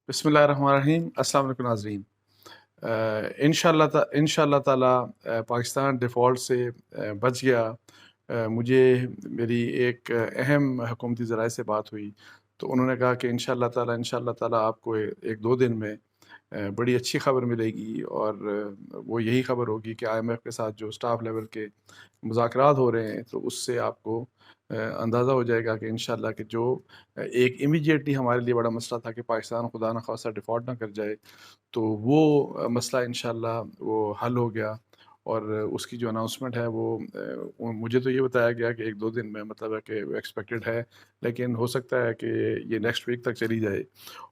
بسم اللہ الرحمن الرحیم۔ السلام علیکم ناظرین۔ انشاءاللہ تعالی پاکستان ڈیفالٹ سے بچ گیا۔ مجھے میری ایک اہم حکومتی ذرائع سے بات ہوئی تو انہوں نے کہا کہ انشاءاللہ تعالی آپ کو ایک دو دن میں بڑی اچھی خبر ملے گی، اور وہ یہی خبر ہوگی کہ آئی ایم ایف کے ساتھ جو اسٹاف لیول کے مذاکرات ہو رہے ہیں تو اس سے آپ کو اندازہ ہو جائے گا کہ انشاءاللہ کہ جو ایک امیجیٹلی ہمارے لیے بڑا مسئلہ تھا کہ پاکستان خدا نخواستہ ڈیفالٹ نہ کر جائے، تو وہ مسئلہ انشاءاللہ وہ حل ہو گیا۔ اور اس کی جو اناؤنسمنٹ ہے وہ مجھے تو یہ بتایا گیا کہ ایک دو دن میں مطلب ہے کہ وہ ایکسپیکٹڈ ہے، لیکن ہو سکتا ہے کہ یہ نیکسٹ ویک تک چلی جائے۔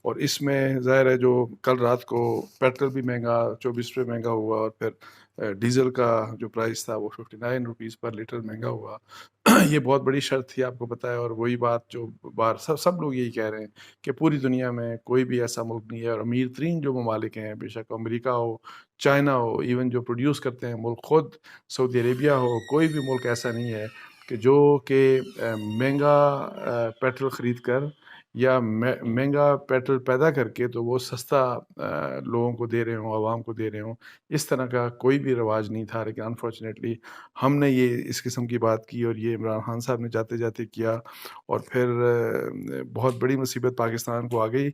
اور اس میں ظاہر ہے جو کل رات کو پیٹرول بھی مہنگا 24 روپے مہنگا ہوا، اور پھر ڈیزل کا جو پرائس تھا وہ 59 روپیز پر لیٹر مہنگا ہوا۔ یہ بہت بڑی شرط تھی، آپ کو پتہ ہے، اور وہی بات جو بار سب لوگ یہی کہہ رہے ہیں کہ پوری دنیا میں کوئی بھی ایسا ملک نہیں ہے، اور امیر ترین جو ممالک ہیں، بے شک امریکہ ہو، چائنا ہو، ایون جو پروڈیوس کرتے ہیں ملک خود سعودی عربیہ ہو، کوئی بھی ملک ایسا نہیں ہے کہ جو کہ مہنگا پیٹرول خرید کر یا مہنگا پیٹرول پیدا کر کے تو وہ سستا لوگوں کو دے رہے ہوں، عوام کو دے رہے ہوں۔ اس طرح کا کوئی بھی رواج نہیں تھا، لیکن انفارچونیٹلی ہم نے یہ اس قسم کی بات کی، اور یہ عمران خان صاحب نے جاتے جاتے کیا، اور پھر بہت بڑی مصیبت پاکستان کو آ گئی۔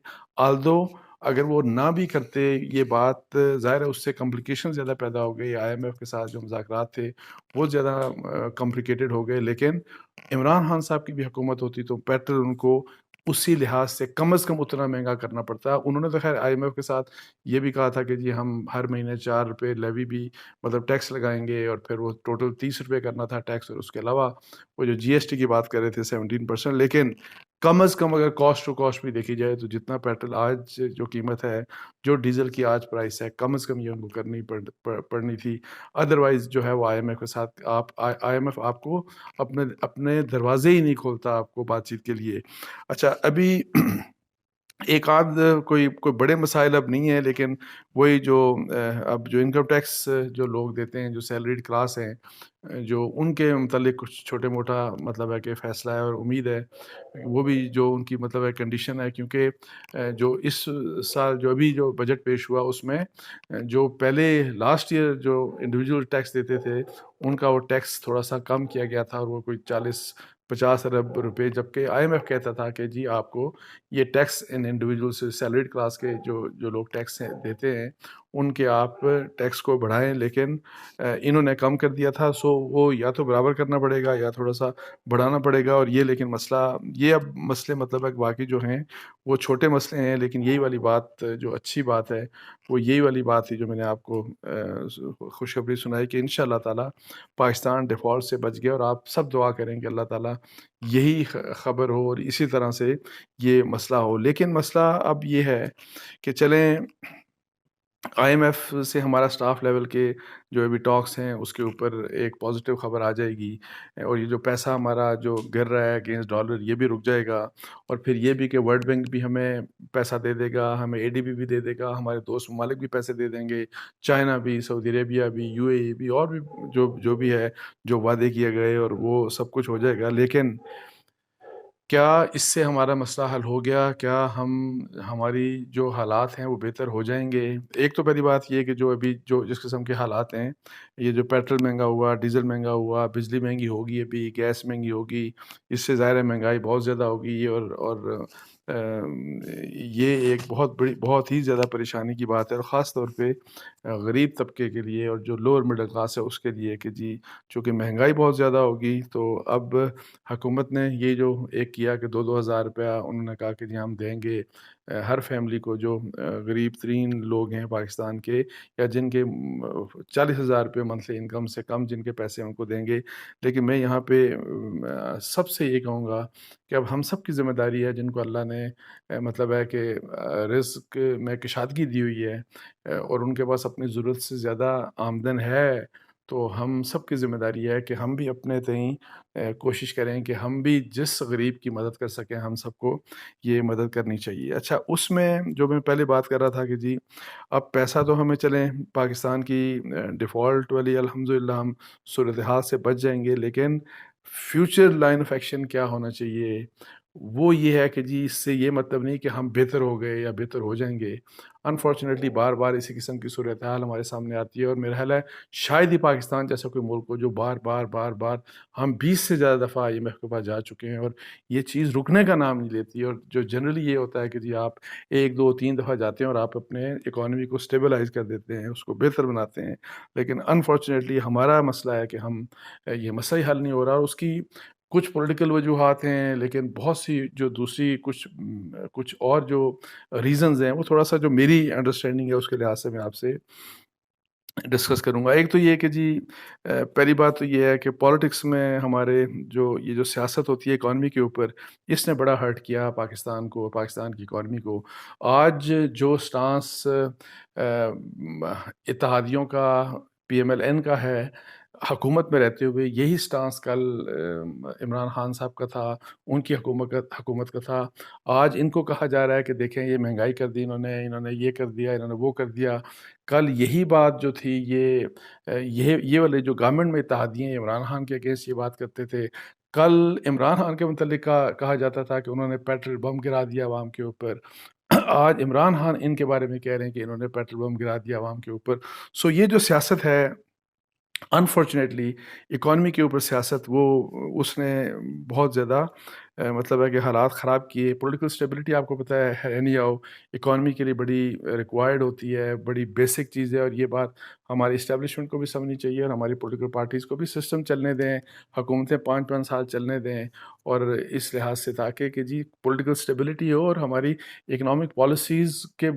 آلدو اگر وہ نہ بھی کرتے یہ بات، ظاہر ہے اس سے کمپلیکیشن زیادہ پیدا ہو گئی، آئی ایم ایف کے ساتھ جو مذاکرات تھے وہ زیادہ کمپلیکیٹڈ ہو گئے، لیکن عمران خان صاحب کی بھی حکومت ہوتی تو پیٹرول ان کو اسی لحاظ سے کم از کم اتنا مہنگا کرنا پڑتا۔ انہوں نے تو خیر آئی ایم ایف کے ساتھ یہ بھی کہا تھا کہ جی ہم ہر مہینے 4 روپے لیوی بھی مطلب ٹیکس لگائیں گے، اور پھر وہ ٹوٹل 30 روپے کرنا تھا ٹیکس، اور اس کے علاوہ وہ جو جی ایس ٹی کی بات کر رہے تھے 17%۔ لیکن کم از کم اگر کاسٹ ٹو کاسٹ بھی دیکھی جائے تو جتنا پیٹرول آج جو قیمت ہے، جو ڈیزل کی آج پرائس ہے، کم از کم یہ ان کو کرنی پڑنی تھی۔ ادروائز جو ہے وہ آئی ایم ایف کے ساتھ آئی ایم ایف آپ کو اپنے دروازے ہی نہیں کھولتا آپ کو بات چیت کے لیے۔ اچھا، ابھی ایک آدھ کوئی بڑے مسائل اب نہیں ہیں، لیکن وہی جو اب جو انکم ٹیکس جو لوگ دیتے ہیں، جو سیلریڈ کلاس ہیں، جو ان کے متعلق کچھ چھوٹے موٹا مطلب ہے کہ فیصلہ ہے، اور امید ہے وہ بھی جو ان کی مطلب ہے کنڈیشن ہے، کیونکہ جو اس سال جو ابھی جو بجٹ پیش ہوا اس میں جو پہلے لاسٹ ایئر جو انڈیویجول ٹیکس دیتے تھے ان کا وہ ٹیکس تھوڑا سا کم کیا گیا تھا، اور وہ کوئی 40-50 ارب روپے، جبکہ آئی ایم ایف کہتا تھا کہ جی آپ کو یہ ٹیکس ان انڈیویجول سے سیلریڈ کلاس کے جو لوگ ٹیکس دیتے ہیں ان کے آپ ٹیکس کو بڑھائیں، لیکن انہوں نے کم کر دیا تھا۔ سو وہ یا تو برابر کرنا پڑے گا یا تھوڑا سا بڑھانا پڑے گا، اور یہ لیکن مسئلہ یہ اب مسئلے مطلب ہے کہ باقی جو ہیں وہ چھوٹے مسئلے ہیں، لیکن یہی والی بات جو اچھی بات ہے وہ یہی والی بات تھی جو میں نے آپ کو خوشخبری سنائی کہ انشاءاللہ تعالی پاکستان ڈیفالٹ سے بچ گیا، اور آپ سب دعا کریں کہ اللہ تعالی یہی خبر ہو اور اسی طرح سے یہ مسئلہ ہو۔ لیکن مسئلہ اب یہ ہے کہ چلیں آئی ایم ایف سے ہمارا سٹاف لیول کے جو ابھی ٹاکس ہیں اس کے اوپر ایک پازیٹیو خبر آ جائے گی، اور یہ جو پیسہ ہمارا جو گر رہا ہے اگینسٹ ڈالر یہ بھی رک جائے گا، اور پھر یہ بھی کہ ورلڈ بینک بھی ہمیں پیسہ دے دے گا، ہمیں اے ڈی بی بھی دے دے گا، ہمارے دوست ممالک بھی پیسے دے دیں گے، چائنا بھی، سعودی عربیہ بھی، یو اے ای بھی، اور بھی جو بھی ہے جو وعدے کیے گئے، اور وہ سب کچھ ہو جائے گا۔ لیکن کیا اس سے ہمارا مسئلہ حل ہو گیا؟ کیا ہماری جو حالات ہیں وہ بہتر ہو جائیں گے؟ ایک تو پہلی بات یہ کہ جو ابھی جو جس قسم کے حالات ہیں، یہ جو پیٹرول مہنگا ہوا، ڈیزل مہنگا ہوا، بجلی مہنگی ہوگی، ابھی گیس مہنگی ہوگی، اس سے ظاہر ہے مہنگائی بہت زیادہ ہوگی، اور یہ ایک بہت ہی زیادہ پریشانی کی بات ہے، اور خاص طور پہ غریب طبقے کے لیے اور جو لوور مڈل کلاس ہے اس کے لیے کہ جی چونکہ مہنگائی بہت زیادہ ہوگی تو اب حکومت نے یہ جو ایک کیا کہ 2,000 روپیہ انہوں نے کہا کہ جی ہم دیں گے ہر فیملی کو جو غریب ترین لوگ ہیں پاکستان کے، یا جن کے 40,000 روپے منتھلی انکم سے کم جن کے پیسے ان کو دیں گے۔ لیکن میں یہاں پہ سب سے یہ کہوں گا کہ اب ہم سب کی ذمہ داری ہے جن کو اللہ نے مطلب ہے کہ رزق میں کشادگی دی ہوئی ہے، اور ان کے پاس اپنی ضرورت سے زیادہ آمدن ہے، تو ہم سب کی ذمہ داری ہے کہ ہم بھی اپنے تئیں کوشش کریں کہ ہم بھی جس غریب کی مدد کر سکیں ہم سب کو یہ مدد کرنی چاہیے۔ اچھا، اس میں جو میں پہلے بات کر رہا تھا کہ جی اب پیسہ تو ہمیں چلیں پاکستان کی ڈیفالٹ والی الحمدللہ ہم صورتحال سے بچ جائیں گے، لیکن فیوچر لائن آف ایکشن کیا ہونا چاہیے وہ یہ ہے کہ جی اس سے یہ مطلب نہیں کہ ہم بہتر ہو گئے یا بہتر ہو جائیں گے۔ انفارچونیٹلی بار بار اسی قسم کی صورتحال ہمارے سامنے آتی ہے، اور میرا خیال ہے شاید ہی پاکستان جیسا کوئی ملک ہو جو بار بار بار بار ہم 20 سے زیادہ دفعہ IMF کے پاس جا چکے ہیں اور یہ چیز رکنے کا نام نہیں لیتی، اور جو جنرلی یہ ہوتا ہے کہ جی آپ ایک دو تین دفعہ جاتے ہیں اور آپ اپنے اکانومی کو اسٹیبلائز کر دیتے ہیں، اس کو بہتر بناتے ہیں، لیکن انفارچونیٹلی ہمارا مسئلہ ہے کہ ہم یہ مسئلہ ہی حل نہیں ہو رہا، اور اس کی کچھ پولیٹیکل وجوہات ہیں، لیکن بہت سی جو دوسری کچھ اور جو ریزنز ہیں وہ تھوڑا سا جو میری انڈرسٹینڈنگ ہے اس کے لحاظ سے میں آپ سے ڈسکس کروں گا۔ ایک تو یہ کہ جی پہلی بات تو یہ ہے کہ پالیٹکس میں ہمارے یہ جو سیاست ہوتی ہے اکانومی کے اوپر، اس نے بڑا ہرٹ کیا پاکستان کو، پاکستان کی اکانومی کو۔ آج جو سٹانس اتحادیوں کا، PMLN کا ہے حکومت میں رہتے ہوئے، یہی سٹانس کل عمران خان صاحب کا تھا، ان کی حکومت کا تھا۔ آج ان کو کہا جا رہا ہے کہ دیکھیں یہ مہنگائی کر دی انہوں نے یہ کر دیا، انہوں نے وہ کر دیا۔ کل یہی بات جو تھی، یہ والے جو گورنمنٹ میں اتحادیے عمران خان کے اگینسٹ یہ بات کرتے تھے، کل عمران خان کے متعلق کہا جاتا تھا کہ انہوں نے پیٹرول بم گرا دیا عوام کے اوپر۔ آج عمران خان ان کے بارے میں کہہ رہے ہیں کہ انہوں نے پیٹرول بم گرا دیا عوام کے اوپر۔ سو یہ جو سیاست ہے انفارچونیٹلی اکانومی کے اوپر سیاست، وہ اس نے بہت زیادہ مطلب ہے کہ حالات خراب کیے۔ پولیٹیکل اسٹیبلٹی آپ کو پتہ ہے نہیں آؤ، اکانومی کے لیے بڑی ریکوائرڈ ہوتی ہے، بڑی بیسک چیز ہے، اور یہ بات ہماری اسٹیبلشمنٹ کو بھی سمجھنی چاہیے اور ہماری پولیٹیکل پارٹیز کو بھی سسٹم چلنے دیں، حکومتیں 5 سال چلنے دیں، اور اس لحاظ سے تاکہ کہ جی پولیٹیکل اسٹیبلٹی ہو اور ہماری اکنامک پالیسیز کے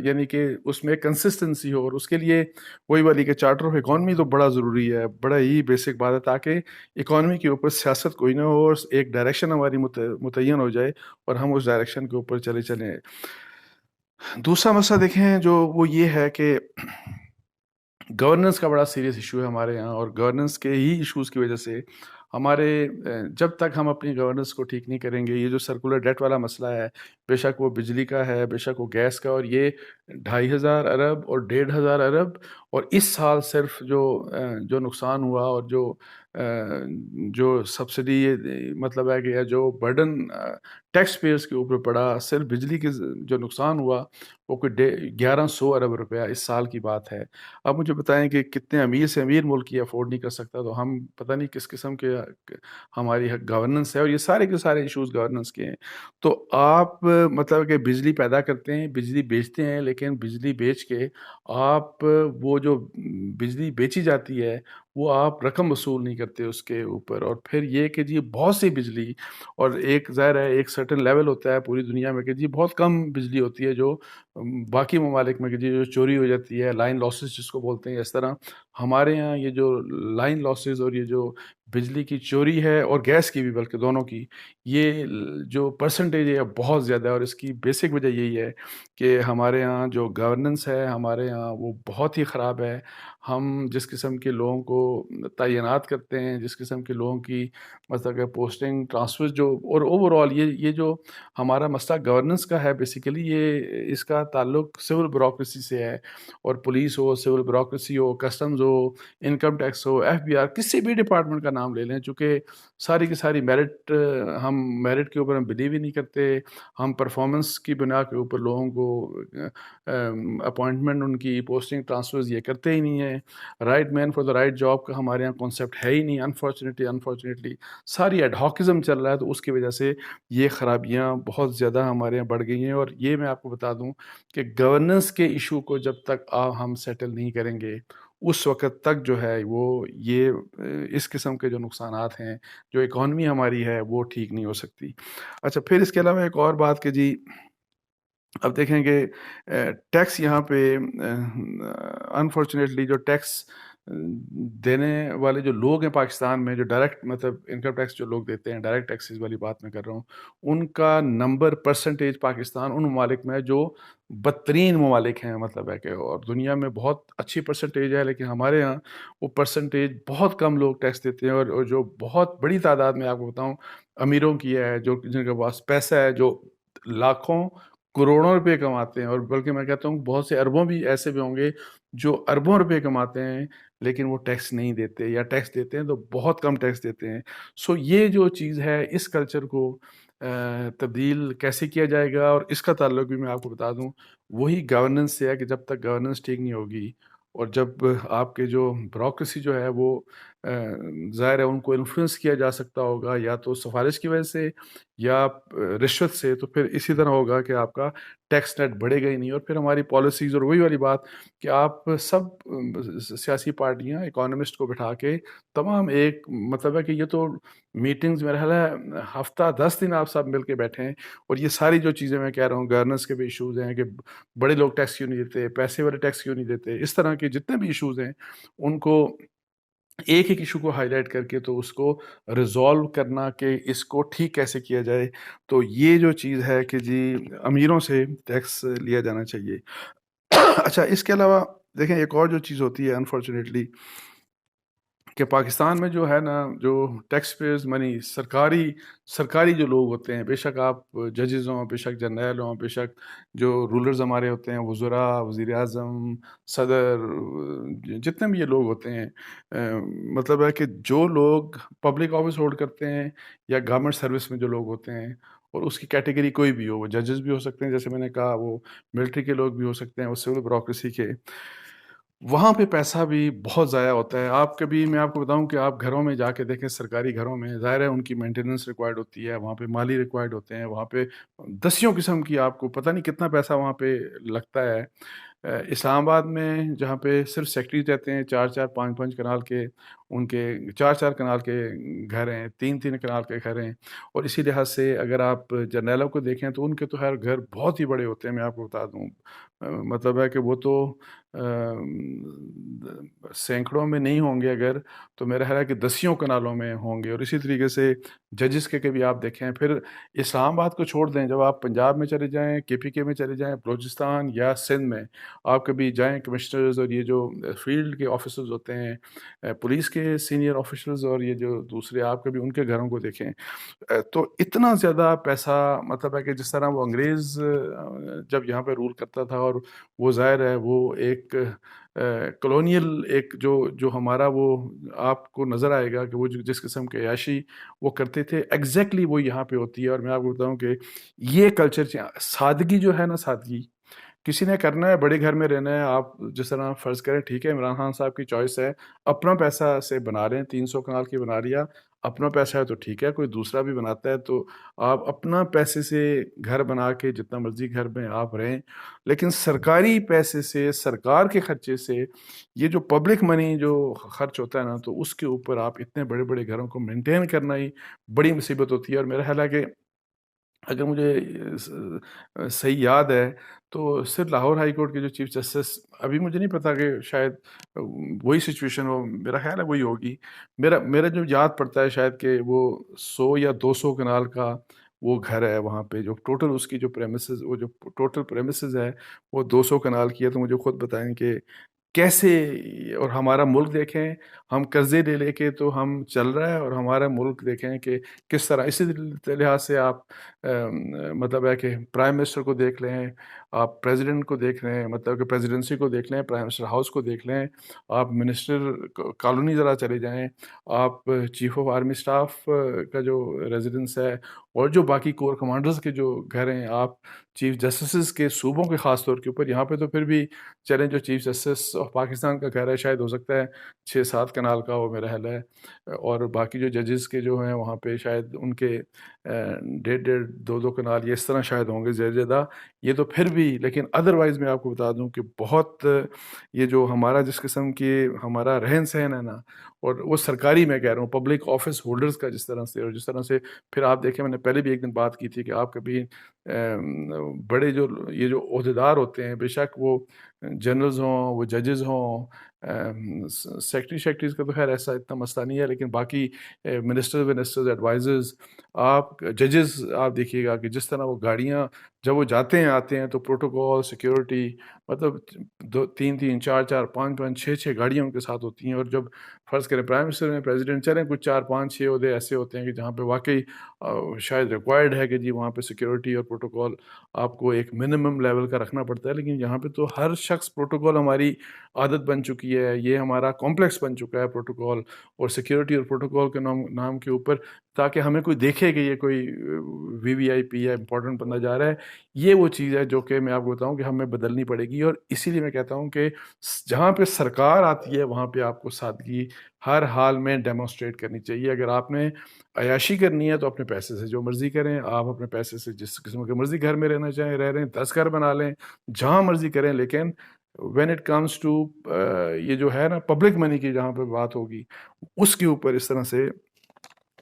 یعنی کہ اس میں کنسسٹنسی ہو، اور اس کے لیے وہی والی کہ چارٹر آف اکانومی تو بڑا ضروری ہے، بڑا ہی بیسک بات ہے، تاکہ اکانومی کے اوپر سیاست کوئی نہ ہو اور ایک ڈائریکشن ہماری متعین ہو جائے اور ہم اس ڈائریکشن کے اوپر چلیں۔ دوسرا مسئلہ دیکھیں جو وہ یہ ہے کہ گورننس کا بڑا سیریس ایشو ہے ہمارے یہاں، اور گورننس کے ہی ایشوز کی وجہ سے ہمارے جب تک ہم اپنی گورننس کو ٹھیک نہیں کریں گے، یہ جو سرکولر ڈیٹ والا مسئلہ ہے، بے شک وہ بجلی کا ہے، بے شک وہ گیس کا، اور یہ 2500 ارب اور 1500 ارب، اور اس سال صرف جو نقصان ہوا اور جو سبسڈی مطلب ہے کہ جو برڈن ٹیکس پیئرس کے اوپر پڑا، صرف بجلی کے جو نقصان ہوا وہ کوئی 1100 ارب روپیہ اس سال کی بات ہے۔ اب مجھے بتائیں کہ کتنے امیر سے امیر ملک یہ افورڈ نہیں کر سکتا، تو ہم پتہ نہیں کس قسم کے ہماری گورننس ہے، اور یہ سارے کے سارے ایشوز گورننس کے ہیں۔ تو آپ مطلب کہ بجلی پیدا کرتے ہیں، بجلی بیچتے ہیں، لیکن بجلی بیچ کے آپ وہ جو بجلی بیچی جاتی ہے وہ آپ رقم وصول نہیں کرتے اس کے اوپر، اور پھر یہ کہ جی بہت سی بجلی، اور ایک ظاہر ہے ایک سرٹن لیول ہوتا ہے پوری دنیا میں کہ جی بہت کم بجلی ہوتی ہے جو باقی ممالک میں کہ جی جو چوری ہو جاتی ہے، لائن لاسز جس کو بولتے ہیں، اس طرح ہمارے ہاں یہ جو لائن لاسز اور یہ جو بجلی کی چوری ہے، اور گیس کی بھی بلکہ دونوں کی، یہ جو پرسنٹیج ہے بہت زیادہ ہے، اور اس کی بیسک وجہ یہی ہے کہ ہمارے ہاں جو گورننس ہے ہمارے ہاں وہ بہت ہی خراب ہے۔ ہم جس قسم کے لوگوں کو تعینات کرتے ہیں، جس قسم کے لوگوں کی مطلب کہ پوسٹنگ ٹرانسفر جو، اور اوور آل یہ جو ہمارا مسئلہ گورننس کا ہے، بیسیکلی یہ اس کا تعلق سول بیوروکریسی سے ہے، اور پولیس ہو، سول بیوروکریسی ہو، کسٹمز ہو، انکم ٹیکس ہو، FBI، کسی بھی ڈپارٹمنٹ کا نام لے لیں، چونکہ ساری کی ساری میرٹ کے اوپر ہم بلیو ہی نہیں کرتے، ہم پرفارمنس کی بنا کے اوپر لوگوں کو اپوائنٹمنٹ، ان کی پوسٹنگ ٹرانسفرز یہ کرتے ہی نہیں ہیں۔ Right man for the right job کا ہمارے یہاں کانسیپٹ ہے ہی نہیں، انفارچونیٹلی ساری ایڈہاکزم چل رہا ہے، تو اس کی وجہ سے یہ خرابیاں بہت زیادہ ہمارے یہاں بڑھ گئی ہیں۔ اور یہ میں آپ کو بتا دوں کہ گورننس کے ایشو کو جب تک ہم سیٹل نہیں کریں گے، اس وقت تک جو ہے وہ یہ اس قسم کے جو نقصانات ہیں، جو اکانومی ہماری ہے وہ ٹھیک نہیں ہو سکتی۔ اچھا، پھر اس کے علاوہ ایک اور بات کہ جی اب دیکھیں کہ ٹیکس یہاں پہ انفارچونیٹلی جو ٹیکس دینے والے جو لوگ ہیں پاکستان میں، جو ڈائریکٹ مطلب انکم ٹیکس جو لوگ دیتے ہیں، ڈائریکٹ ٹیکسز والی بات میں کر رہا ہوں، ان کا نمبر پرسنٹیج پاکستان ان ممالک میں جو بدترین ممالک ہیں، مطلب ہے کہ اور دنیا میں بہت اچھی پرسنٹیج ہے، لیکن ہمارے ہاں وہ پرسنٹیج بہت کم لوگ ٹیکس دیتے ہیں، اور جو بہت بڑی تعداد میں آپ کو بتاؤں امیروں کی ہے، جو جن کے پاس پیسہ ہے، جو لاکھوں کروڑوں روپے کماتے ہیں، اور بلکہ میں کہتا ہوں بہت سے اربوں بھی ایسے بھی ہوں گے جو اربوں روپے کماتے ہیں لیکن وہ ٹیکس نہیں دیتے، یا ٹیکس دیتے ہیں تو بہت کم ٹیکس دیتے ہیں۔ سو یہ جو چیز ہے، اس کلچر کو تبدیل کیسے کیا جائے گا، اور اس کا تعلق بھی میں آپ کو بتا دوں وہی گورننس سے ہے کہ جب تک گورننس ٹھیک نہیں ہوگی اور جب آپ کے جو بیوروکریسی جو ہے وہ ظاہر ہے ان کو انفلوئنس کیا جا سکتا ہوگا یا تو سفارش کی وجہ سے یا رشوت سے، تو پھر اسی طرح ہوگا کہ آپ کا ٹیکس نیٹ بڑھے گا ہی نہیں، اور پھر ہماری پالیسیز اور وہی والی بات کہ آپ سب سیاسی پارٹیاں اکانومسٹ کو بٹھا کے تمام ایک مطلب ہے کہ یہ تو میٹنگز میرا خیال ہے ہفتہ 10 دن آپ سب مل کے بیٹھے ہیں، اور یہ ساری جو چیزیں میں کہہ رہا ہوں گورننس کے بھی ایشوز ہیں کہ بڑے لوگ ٹیکس کیوں نہیں دیتے، پیسے والے ٹیکس کیوں نہیں دیتے، اس طرح کے جتنے بھی ایشوز ہیں ان کو ایک ایک ایشو کو ہائی لائٹ کر کے تو اس کو ریزالو کرنا کہ اس کو ٹھیک کیسے کیا جائے، تو یہ جو چیز ہے کہ جی امیروں سے ٹیکس لیا جانا چاہیے۔ اچھا، اس کے علاوہ دیکھیں ایک اور جو چیز ہوتی ہے انفارچونیٹلی کہ پاکستان میں جو ہے نا جو ٹیکس پیئرز منی سرکاری جو لوگ ہوتے ہیں، بے شک آپ ججز ہوں، بے شک جرنیل ہوں، بے شک جو رولرز ہمارے ہوتے ہیں، وزراء، وزیر اعظم، صدر، جتنے بھی یہ لوگ ہوتے ہیں، مطلب ہے کہ جو لوگ پبلک آفس ہولڈ کرتے ہیں یا گورنمنٹ سروس میں جو لوگ ہوتے ہیں، اور اس کی کیٹیگری کوئی بھی ہو، وہ ججز بھی ہو سکتے ہیں جیسے میں نے کہا، وہ ملٹری کے لوگ بھی ہو سکتے ہیں، وہ سول بیوروکریسی کے، وہاں پہ پیسہ بھی بہت ضائع ہوتا ہے۔ آپ کبھی میں آپ کو بتاؤں کہ آپ گھروں میں جا کے دیکھیں، سرکاری گھروں میں ظاہر ہے ان کی مینٹیننس ریکوائرڈ ہوتی ہے، وہاں پہ مالی ریکوائرڈ ہوتے ہیں، وہاں پہ دسیوں قسم کی آپ کو پتہ نہیں کتنا پیسہ وہاں پہ لگتا ہے۔ اسلام آباد میں جہاں پہ صرف سیکٹری رہتے ہیں، 4 4 5 5 کنال کے، ان کے 4 4 کنال کے گھر ہیں، 3 3 کنال کے گھر ہیں، اور اسی لحاظ سے اگر آپ جرنیلوں کو دیکھیں تو ان کے تو ہر گھر بہت ہی بڑے ہوتے ہیں، میں آپ کو بتا دوں مطلب ہے کہ وہ تو سینکڑوں میں نہیں ہوں گے اگر، تو میرا خیال ہے کہ دسیوں کنالوں میں ہوں گے، اور اسی طریقے سے ججز کے بھی آپ دیکھیں، پھر اسلام آباد کو چھوڑ دیں، جب آپ پنجاب میں چلے جائیں، KPK میں چلے جائیں، بلوچستان یا سندھ میں آپ کبھی جائیں، کمشنرز اور یہ جو فیلڈ کے آفیسرز ہوتے ہیں، پولیس کے سینئر آفیسرز، اور یہ جو دوسرے آپ کبھی ان کے گھروں کو دیکھیں، تو اتنا زیادہ پیسہ مطلب ہے کہ جس طرح وہ انگریز جب یہاں پہ رول کرتا تھا، اور وہ ظاہر ہے وہ ایک کلونیل ایک جو ہمارا وہ آپ کو نظر آئے گا کہ وہ جس قسم کے عیاشی وہ کرتے تھے ایگزیکٹلی وہ یہاں پہ ہوتی ہے، اور میں آپ کو بتاؤں کہ یہ کلچر سادگی جو ہے نا، سادگی کسی نے کرنا ہے، بڑے گھر میں رہنا ہے، آپ جس طرح فرض کریں، ٹھیک ہے عمران خان صاحب کی چوائس ہے، اپنا پیسہ سے بنا رہے ہیں، 300 کنال کی بنا لیا، اپنا پیسہ ہے تو ٹھیک ہے، کوئی دوسرا بھی بناتا ہے تو آپ اپنا پیسے سے گھر بنا کے جتنا مرضی گھر میں آپ رہیں، لیکن سرکاری پیسے سے، سرکار کے خرچے سے، یہ جو پبلک منی جو خرچ ہوتا ہے نا، تو اس کے اوپر آپ اتنے بڑے بڑے گھروں کو مینٹین کرنا ہی بڑی مصیبت ہوتی ہے۔ اور میرا خیال ہے کہ اگر مجھے صحیح یاد ہے تو صرف لاہور ہائی کورٹ کے جو چیف جسٹس، ابھی مجھے نہیں پتا کہ شاید وہی سچویشن ہو، میرا خیال ہے وہی ہوگی، میرا جو یاد پڑتا ہے شاید کہ وہ 100 یا 200 کنال کا وہ گھر ہے وہاں پہ، جو ٹوٹل اس کی جو پریمیسز، وہ جو ٹوٹل پریمیسز ہے وہ 200 کنال کی ہے، تو مجھے خود بتائیں کہ کیسے، اور ہمارا ملک دیکھیں، ہم قرضے لے لے کے تو ہم چل رہا ہے، اور ہمارا ملک دیکھیں کہ کس طرح، اسی لحاظ سے آپ مطلب ہے کہ پرائم منسٹر کو دیکھ لیں، آپ پریزیڈنٹ کو دیکھ لیں، مطلب کہ پریزیڈنسی کو دیکھ لیں، پرائم منسٹر ہاؤس کو دیکھ لیں، آپ منسٹر کالونی ذرا چلے جائیں، آپ چیف آف آرمی اسٹاف کا جو ریزیڈنس ہے، اور جو باقی کور کمانڈرز کے جو گھر ہیں، آپ چیف جسٹسز کے صوبوں کے خاص طور کے اوپر، یہاں پہ تو پھر بھی چلیں، جو چیف جسٹس آف پاکستان کا گھر ہے شاید ہو سکتا ہے 6 7 کنال کا وہ میرا حل ہے، اور باقی جو ججز کے جو ہیں وہاں پہ شاید ان کے 1.5 1.5 2 2 کنال یہ اس طرح شاید ہوں گے زیادہ، یہ تو پھر بھی، لیکن ادروائز میں آپ کو بتا دوں کہ بہت یہ جو ہمارا جس قسم کی ہمارا رہن سہن ہے نا، اور وہ سرکاری میں کہہ رہا ہوں پبلک آفس ہولڈرز کا جس طرح سے، اور جس طرح سے پھر آپ دیکھیں، میں نے پہلے بھی ایک دن بات کی تھی کہ آپ کبھی بڑے جو یہ جو عہدیدار ہوتے ہیں، بے شک وہ جنرلز ہوں، وہ ججز ہوں، سیکٹریز کا تو خیر ایسا اتنا مسئلہ نہیں ہے، لیکن باقی منسٹرز ایڈوائزرز، آپ ججز آپ دیکھیے گا کہ جس طرح وہ گاڑیاں جب وہ جاتے ہیں آتے ہیں تو پروٹوکول سیکیورٹی، مطلب 2 3 4 4 5 5 6 6 گاڑیاں ان کے ساتھ ہوتی ہیں، اور جب فرض کریں پرائم منسٹر میں پریزیڈنٹ چلیں، کچھ 4 5 6 عہدے ایسے ہوتے ہیں کہ جہاں پہ واقعی شاید ریکوائرڈ ہے کہ جی وہاں پہ سیکیورٹی اور پروٹوکول آپ کو ایک منیمم لیول کا رکھنا پڑتا ہے، لیکن یہاں پہ تو ہر شخص پروٹوکول ہماری عادت بن چکی ہے، یہ ہمارا کمپلیکس بن چکا ہے پروٹوکول، اور سیکیورٹی اور پروٹوکول کے نام کے اوپر تاکہ ہمیں کوئی دیکھے کہ یہ کوئی وی وی آئی پی یا امپورٹنٹ بندہ جا رہا ہے. یہ وہ چیز ہے جو کہ میں آپ کو بتاؤں کہ ہمیں بدلنی پڑے گی. اور اسی لیے میں کہتا ہوں کہ جہاں پہ سرکار آتی ہے وہاں پہ آپ کو سادگی ہر حال میں ڈیمونسٹریٹ کرنی چاہیے. اگر آپ نے عیاشی کرنی ہے تو اپنے پیسے سے جو مرضی کریں. آپ اپنے پیسے سے جس قسم کے مرضی گھر میں رہنا چاہیں رہ رہے ہیں, 10 گھر بنا لیں, جہاں مرضی کریں, لیکن وین اٹ کمز ٹو یہ جو ہے نا پبلک منی کی جہاں پہ بات ہوگی اس کے اوپر اس طرح سے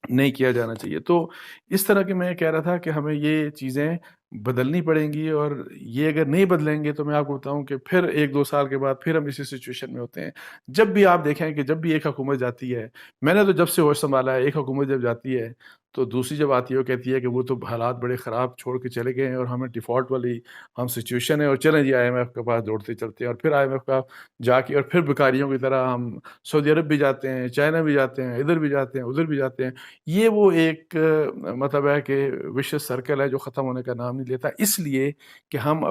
نہیں کیا جانا چاہیے. تو اس طرح کہ میں کہہ رہا تھا کہ ہمیں یہ چیزیں بدلنی پڑیں گی, اور یہ اگر نہیں بدلیں گے تو میں آپ کو بتاؤں کہ پھر 1-2 سال کے بعد پھر ہم اسی سچویشن میں ہوتے ہیں. جب بھی آپ دیکھیں کہ جب بھی ایک حکومت جاتی ہے, میں نے تو جب سے ہوش سنبھالا ہے, ایک حکومت جب جاتی ہے تو دوسری جب آتی ہے وہ کہتی ہے کہ وہ تو حالات بڑے خراب چھوڑ کے چلے گئے ہیں اور ہمیں ڈیفالٹ والی ہم سچویشن ہے, اور چلیں جی آئی ایم ایف کے پاس دوڑتے چلتے ہیں, اور پھر آئی ایم ایف کا جا کے اور پھر بھکاریوں کی طرح ہم سعودی عرب بھی جاتے ہیں, چائنا بھی جاتے ہیں, ادھر بھی جاتے ہیں, ادھر بھی جاتے ہیں. یہ وہ ایک مطلب ہے کہ وشیس سرکل ہے جو ختم ہونے کا نام نہیں لیتا. اس لیے کہ ہم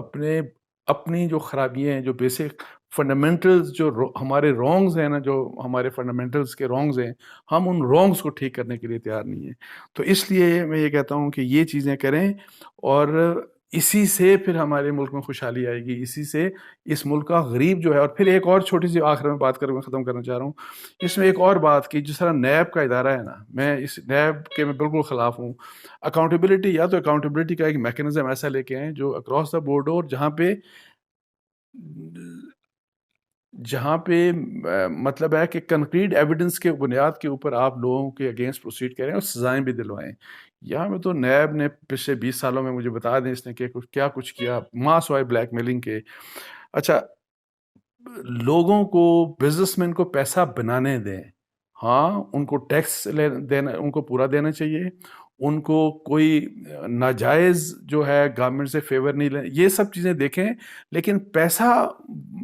اپنی جو خرابیاں ہیں, جو بیسک فنڈامنٹلز جو ہمارے رانگز ہیں نا, جو ہمارے فنڈامنٹلز کے رانگز ہیں, ہم ان رانگز کو ٹھیک کرنے کے لیے تیار نہیں ہیں. تو اس لیے میں یہ کہتا ہوں کہ یہ چیزیں کریں, اور اسی سے پھر ہمارے ملک میں خوشحالی آئے گی. اسی سے اس ملک کا غریب جو ہے. اور پھر ایک اور چھوٹی سی آخر میں بات کر کے ختم کرنا چاہ رہا ہوں. اس میں ایک اور بات کی, جس طرح نیب کا ادارہ ہے نا, میں اس نیب کے میں بالکل خلاف ہوں. اکاؤنٹیبلٹی, یا تو اکاؤنٹیبلٹی کا ایک میکنزم ایسا لے کے آئیں جو اکراس دا بورڈ ہو, اور جہاں پہ مطلب ہے کہ کنکریٹ ایویڈنس کے بنیاد کے اوپر آپ لوگوں کے اگینسٹ پروسیڈ کریں اور سزائیں بھی دلوائیں. یہاں میں تو نیب نے پچھلے 20 سالوں میں مجھے بتا دیں اس نے کہ کیا کچھ کیا, ماس وائے بلیک میلنگ کے. اچھا, لوگوں کو, بزنس مین کو پیسہ بنانے دیں. ہاں, ان کو ٹیکس دینا, ان کو پورا دینا چاہیے. ان کو کوئی ناجائز جو ہے گورنمنٹ سے فیور نہیں لیں, یہ سب چیزیں دیکھیں. لیکن پیسہ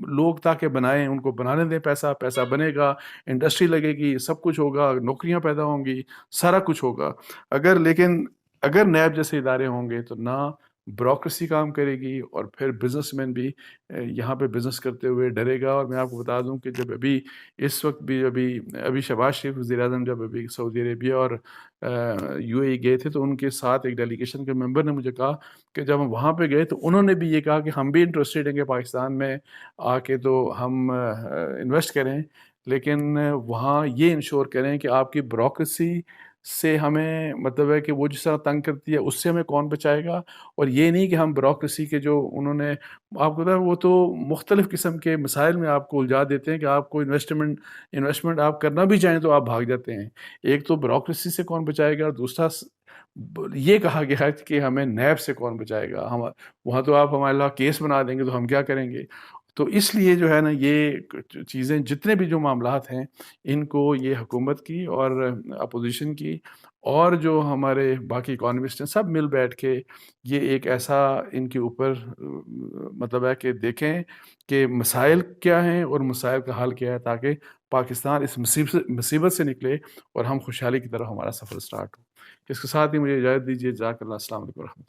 لوگ تاکہ بنائیں, ان کو بنانے دیں. پیسہ بنے گا, انڈسٹری لگے گی, سب کچھ ہوگا, نوکریاں پیدا ہوں گی, سارا کچھ ہوگا. لیکن اگر نیب جیسے ادارے ہوں گے تو نہ بیوروکریسی کام کرے گی, اور پھر بزنس مین بھی یہاں پہ بزنس کرتے ہوئے ڈرے گا. اور میں آپ کو بتا دوں کہ جب اس وقت بھی ابھی شہباز شریف وزیر اعظم جب ابھی سعودی عربیہ اور یو اے ای گئے تھے, تو ان کے ساتھ ایک ڈیلیگیشن کے ممبر نے مجھے کہا کہ جب ہم وہاں پہ گئے تو انہوں نے بھی یہ کہا کہ ہم بھی انٹرسٹیڈ ہیں کہ پاکستان میں آ کے تو ہم انویسٹ کریں, لیکن وہاں یہ انشور کریں کہ آپ کی بیوروکریسی سے ہمیں مطلب ہے کہ وہ جس طرح تنگ کرتی ہے اس سے ہمیں کون بچائے گا. اور یہ نہیں کہ ہم بیوروکریسی کے جو انہوں نے آپ کو پتا ہے, وہ تو مختلف قسم کے مسائل میں آپ کو الجھا دیتے ہیں کہ آپ کو انویسٹمنٹ آپ کرنا بھی چاہیں تو آپ بھاگ جاتے ہیں. ایک تو بیوروکریسی سے کون بچائے گا, اور دوسرا یہ کہا گیا ہے کہ ہمیں نیب سے کون بچائے گا. وہاں تو آپ ہمارے اللہ کیس بنا دیں گے تو ہم کیا کریں گے. تو اس لیے جو ہے نا, یہ چیزیں جتنے بھی جو معاملات ہیں, ان کو یہ حکومت کی اور اپوزیشن کی اور جو ہمارے باقی اکانومسٹ ہیں, سب مل بیٹھ کے یہ ایک ایسا ان کے اوپر مطلب ہے کہ دیکھیں کہ مسائل کیا ہیں اور مسائل کا حل کیا ہے, تاکہ پاکستان اس مصیبت سے نکلے اور ہم خوشحالی کی طرف ہمارا سفر سٹارٹ ہو. اس کے ساتھ ہی مجھے اجازت دیجیے. جزاک اللہ. السلام علیکم ورحمۃ اللہ.